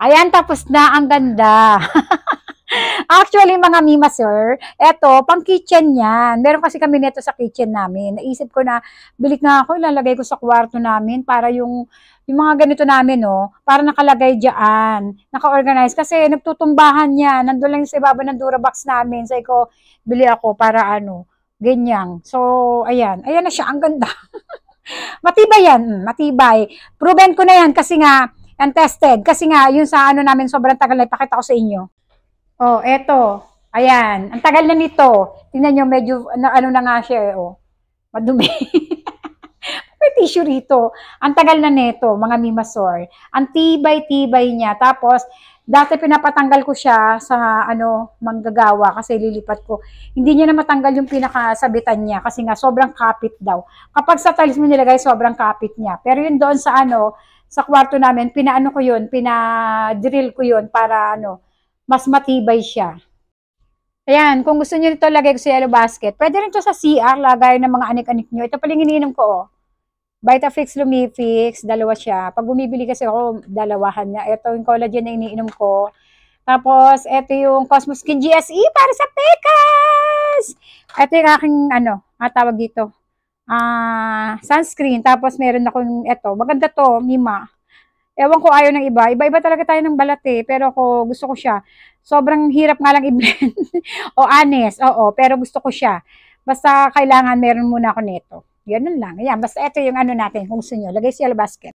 Ayan, tapos na. Ang ganda. Actually, mga Mima sir, eto, pang kitchen yan. Meron kasi kami neto sa kitchen namin. Naisip ko na, bilik na ako, ilalagay ko sa kwarto namin para yung mga ganito namin, no, para nakalagay dyan, naka-organize. Kasi nagtutumbahan yan, nandun lang sa ibaba ng Durabox namin. Sabi ko, bili ako para ano, ganyan. So, ayan. Ayan na siya, ang ganda. Matibay yan, matibay. Proven ko na yan kasi nga, and tested. Kasi nga, yun sa ano namin, sobrang tagal na ipakita ko sa inyo. Oh, eto. Ayan. Ang tagal na nito. Tingnan nyo, medyo, ano na nga siya, oh. Madumi. May tissue rito. Ang tagal na nito, mga mimasor. Ang tibay-tibay niya. Tapos, dati pinapatanggal ko siya sa, ano, manggagawa kasi lilipat ko. Hindi niya na matanggal yung pinakasabitan niya kasi nga, sobrang kapit daw. Kapag sa tiles mo nilagay, sobrang kapit niya. Pero yun doon sa, ano, sa kwarto namin, pinaano ko yun, pinadrill ko yun para, ano, mas matibay siya. Ayan, kung gusto niyo nito lagay ko sa yellow basket, pwede rin to sa CR, lagay ng mga anik-anik nyo. Ito pala yung iniinom ko, oh. Vitafix Lumifix, dalawa siya. Pag bumibili kasi ako, dalawahan niya. Ito yung collagen na iniinom ko. Tapos, ito yung Cosmo Skin GSE para sa pekas! Ito yung aking, ano, tawag dito, sunscreen. Tapos, meron akong, ito, maganda to, Mima. Ewan ko ayaw ng iba. Iba-iba talaga tayo ng balat eh. Pero ako, gusto ko siya. Sobrang hirap nga lang i-blend. O honest, oo. Pero gusto ko siya. Basta kailangan meron muna ako nito. Ganun lang. Ayan, basta ito yung ano natin. Kung gusto nyo, lagay sa yellow basket.